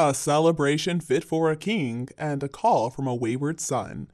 A celebration fit for a king, and a call from a wayward son.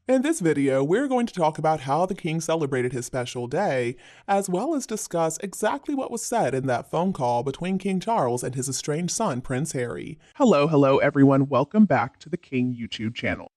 In this video, we're going to talk about how the king celebrated his special day, as well as discuss exactly what was said in that phone call between King Charles and his estranged son, Prince Harry. Hello everyone, welcome back to the King YouTube channel.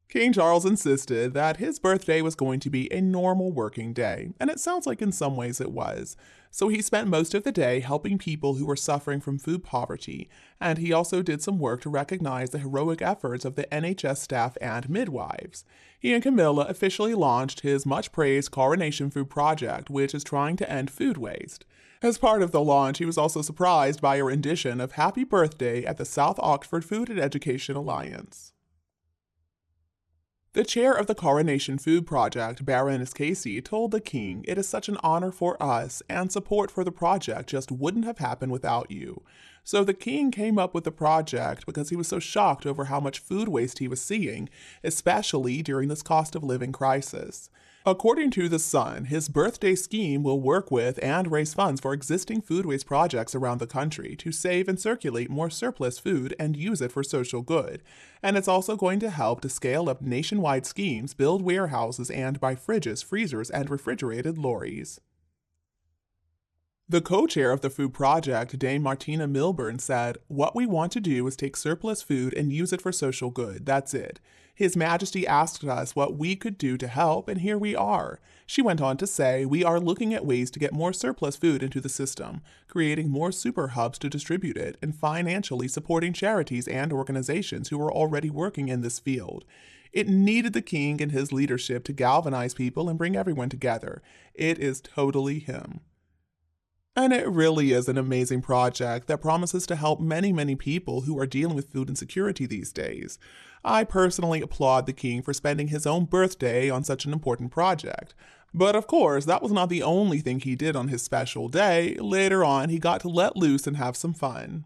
King Charles insisted that his birthday was going to be a normal working day, and it sounds like in some ways it was. So he spent most of the day helping people who were suffering from food poverty, and he also did some work to recognize the heroic efforts of the NHS staff and midwives. He and Camilla officially launched his much-praised Coronation Food Project, which is trying to end food waste. As part of the launch, he was also surprised by a rendition of Happy Birthday at the South Oxford Food and Education Alliance. The chair of the Coronation Food Project, Baroness Casey, told the king, "It is such an honor for us, and support for the project just wouldn't have happened without you." So the king came up with the project because he was so shocked over how much food waste he was seeing, especially during this cost of living crisis. According to The Sun, his birthday scheme will work with and raise funds for existing food waste projects around the country to save and circulate more surplus food and use it for social good. And it's also going to help to scale up nationwide schemes, build warehouses, and buy fridges, freezers, and refrigerated lorries. The co-chair of the food project, Dame Martina Milburn, said, "What we want to do is take surplus food and use it for social good. That's it. His Majesty asked us what we could do to help, and here we are." She went on to say, "We are looking at ways to get more surplus food into the system, creating more super hubs to distribute it, and financially supporting charities and organizations who are already working in this field." It needed the king and his leadership to galvanize people and bring everyone together. It is totally him. And it really is an amazing project that promises to help many people who are dealing with food insecurity these days. I personally applaud the king for spending his own birthday on such an important project. But of course, that was not the only thing he did on his special day. Later on, he got to let loose and have some fun.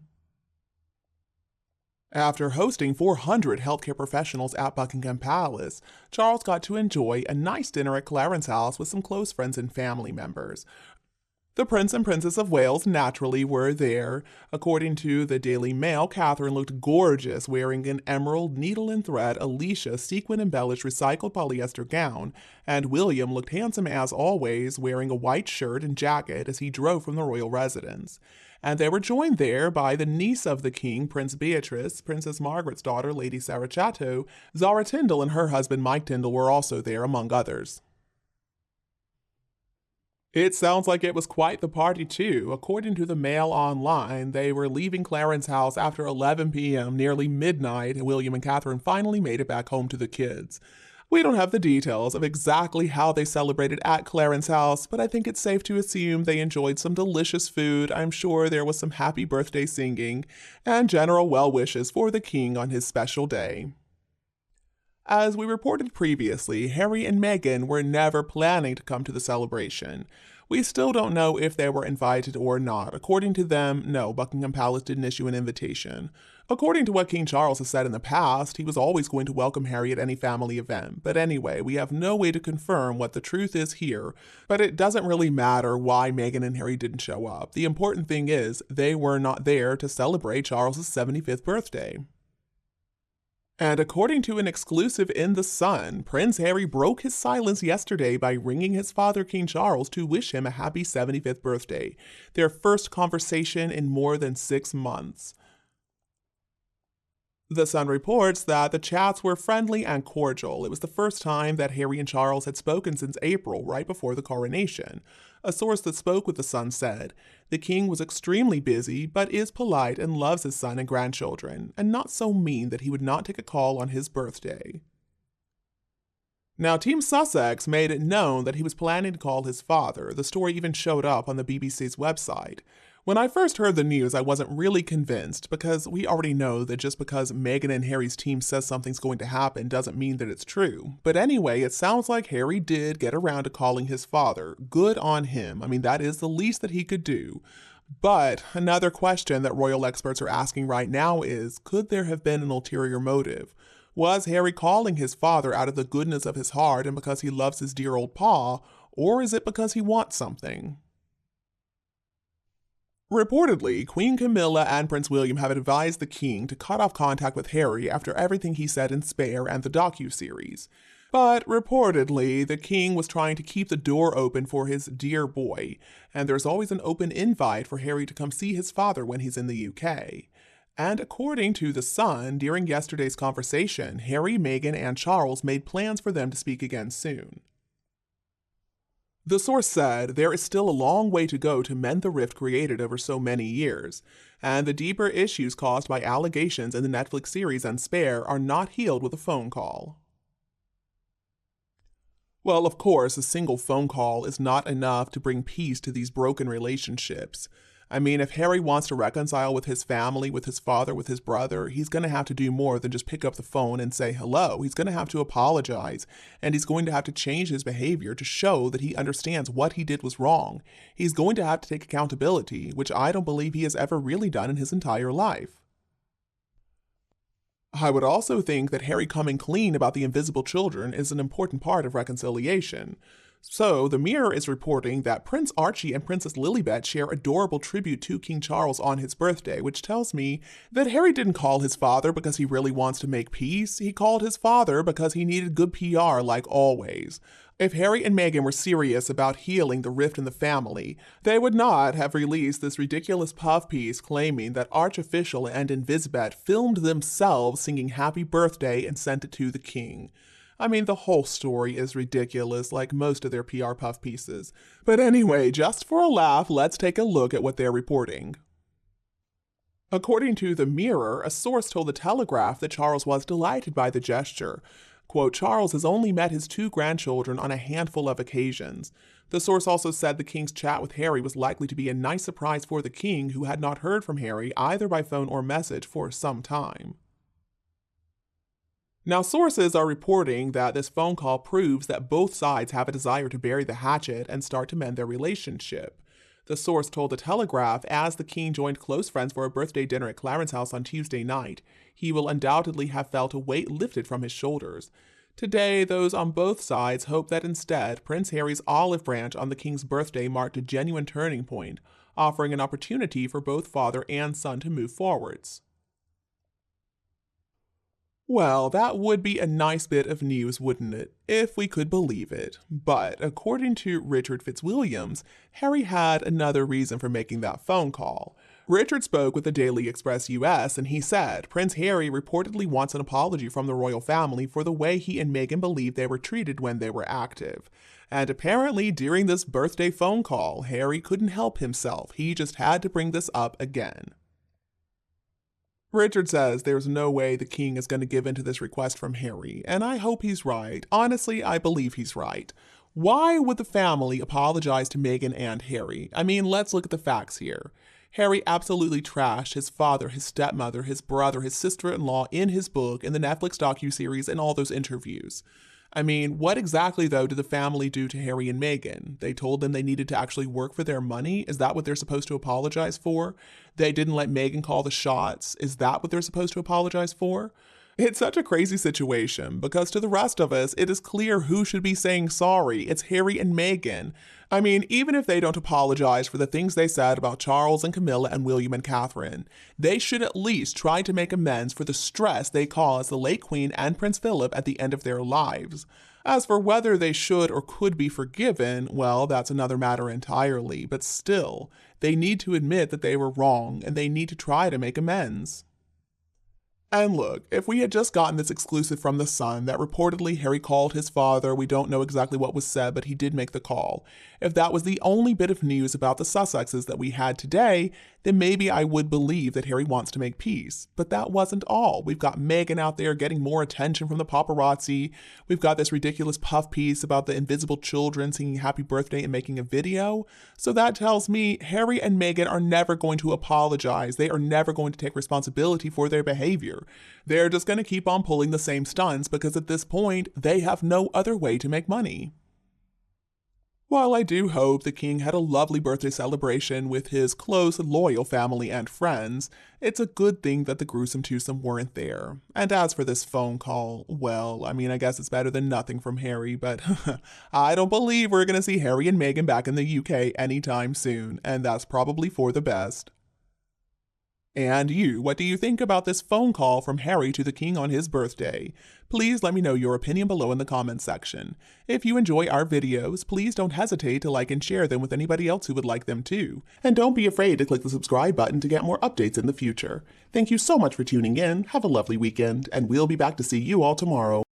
After hosting 400 healthcare professionals at Buckingham Palace, Charles got to enjoy a nice dinner at Clarence's house with some close friends and family members. The Prince and Princess of Wales naturally were there. According to the Daily Mail, Catherine looked gorgeous wearing an emerald needle and thread Alicia sequin-embellished recycled polyester gown, and William looked handsome as always wearing a white shirt and jacket as he drove from the royal residence. And they were joined there by the niece of the king, Prince Beatrice, Princess Margaret's daughter, Lady Sarah Chatto. Zara Tyndall and her husband Mike Tyndall were also there, among others. It sounds like it was quite the party too. According to the Mail Online, they were leaving Clarence's house after 11 p.m., nearly midnight, and William and Catherine finally made it back home to the kids. We don't have the details of exactly how they celebrated at Clarence's house, but I think it's safe to assume they enjoyed some delicious food. I'm sure there was some happy birthday singing, and general well wishes for the king on his special day. As we reported previously, Harry and Meghan were never planning to come to the celebration. We still don't know if they were invited or not. According to them, no, Buckingham Palace didn't issue an invitation. According to what King Charles has said in the past, he was always going to welcome Harry at any family event. But anyway, we have no way to confirm what the truth is here, but it doesn't really matter why Meghan and Harry didn't show up. The important thing is, they were not there to celebrate Charles' 75th birthday. And according to an exclusive in The Sun, Prince Harry broke his silence yesterday by ringing his father, King Charles, to wish him a happy 75th birthday, their first conversation in more than 6 months. The Sun reports that the chats were friendly and cordial. It was the first time that Harry and Charles had spoken since April, right before the coronation. A source that spoke with The Sun said, "The king was extremely busy, but is polite and loves his son and grandchildren, and not so mean that he would not take a call on his birthday." Now, Team Sussex made it known that he was planning to call his father. The story even showed up on the BBC's website. When I first heard the news, I wasn't really convinced, because we already know that just because Meghan and Harry's team says something's going to happen doesn't mean that it's true. But anyway, it sounds like Harry did get around to calling his father. Good on him. I mean, that is the least that he could do. But another question that royal experts are asking right now is, could there have been an ulterior motive? Was Harry calling his father out of the goodness of his heart and because he loves his dear old pa, or is it because he wants something? Reportedly, Queen Camilla and Prince William have advised the king to cut off contact with Harry after everything he said in Spare and the docuseries. But reportedly, the king was trying to keep the door open for his dear boy, and there's always an open invite for Harry to come see his father when he's in the UK. And according to The Sun, during yesterday's conversation, Harry, Meghan, and Charles made plans for them to speak again soon. The source said there is still a long way to go to mend the rift created over so many years, and the deeper issues caused by allegations in the Netflix series and Spare are not healed with a phone call. Well, of course, a single phone call is not enough to bring peace to these broken relationships. I mean, if Harry wants to reconcile with his family, with his father, with his brother, he's going to have to do more than just pick up the phone and say hello. He's going to have to apologize, and he's going to have to change his behavior to show that he understands what he did was wrong. He's going to have to take accountability, which I don't believe he has ever really done in his entire life. I would also think that Harry coming clean about the invisible children is an important part of reconciliation. So, the Mirror is reporting that Prince Archie and Princess Lilibet share adorable tribute to King Charles on his birthday, which tells me that Harry didn't call his father because he really wants to make peace. He called his father because he needed good PR like always. If Harry and Meghan were serious about healing the rift in the family, they would not have released this ridiculous puff piece claiming that Archofficial and Invisibet filmed themselves singing Happy Birthday and sent it to the king. I mean, the whole story is ridiculous, like most of their PR puff pieces. But anyway, just for a laugh, let's take a look at what they're reporting. According to The Mirror, a source told The Telegraph that Charles was delighted by the gesture. Quote, Charles has only met his 2 grandchildren on a handful of occasions. The source also said the king's chat with Harry was likely to be a nice surprise for the king, who had not heard from Harry either by phone or message for some time. Now, sources are reporting that this phone call proves that both sides have a desire to bury the hatchet and start to mend their relationship. The source told The Telegraph as the king joined close friends for a birthday dinner at Clarence's house on Tuesday night, he will undoubtedly have felt a weight lifted from his shoulders. Today, those on both sides hope that instead, Prince Harry's olive branch on the king's birthday marked a genuine turning point, offering an opportunity for both father and son to move forwards. Well, that would be a nice bit of news, wouldn't it? If we could believe it. But according to Richard Fitzwilliams, Harry had another reason for making that phone call. Richard spoke with the Daily Express US and he said Prince Harry reportedly wants an apology from the royal family for the way he and Meghan believed they were treated when they were active. And apparently during this birthday phone call, Harry couldn't help himself. He just had to bring this up again. Richard says there's no way the king is going to give in to this request from Harry, and I hope he's right. Honestly, I believe he's right. Why would the family apologize to Meghan and Harry? I mean, let's look at the facts here. Harry absolutely trashed his father, his stepmother, his brother, his sister-in-law in his book, in the Netflix docuseries, and all those interviews. I mean, what exactly, though, did the family do to Harry and Meghan? They told them they needed to actually work for their money? Is that what they're supposed to apologize for? They didn't let Meghan call the shots? Is that what they're supposed to apologize for? It's such a crazy situation, because to the rest of us, it is clear who should be saying sorry. It's Harry and Meghan. I mean, even if they don't apologize for the things they said about Charles and Camilla and William and Catherine, they should at least try to make amends for the stress they caused the late Queen and Prince Philip at the end of their lives. As for whether they should or could be forgiven, well, that's another matter entirely, but still, they need to admit that they were wrong, and they need to try to make amends. And look, if we had just gotten this exclusive from The Sun that reportedly Harry called his father, we don't know exactly what was said, but he did make the call. If that was the only bit of news about the Sussexes that we had today, then maybe I would believe that Harry wants to make peace. But that wasn't all. We've got Meghan out there getting more attention from the paparazzi. We've got this ridiculous puff piece about the invisible children singing happy birthday and making a video. So that tells me Harry and Meghan are never going to apologize. They are never going to take responsibility for their behavior. They're just going to keep on pulling the same stunts because at this point, they have no other way to make money. While I do hope the king had a lovely birthday celebration with his close, loyal family and friends, it's a good thing that the gruesome twosome weren't there. And as for this phone call, well, I guess it's better than nothing from Harry, but I don't believe we're gonna see Harry and Meghan back in the UK anytime soon, and that's probably for the best. And you, what do you think about this phone call from Harry to the king on his birthday? Please let me know your opinion below in the comments section. If you enjoy our videos, please don't hesitate to like and share them with anybody else who would like them too. And don't be afraid to click the subscribe button to get more updates in the future. Thank you so much for tuning in, have a lovely weekend, and we'll be back to see you all tomorrow.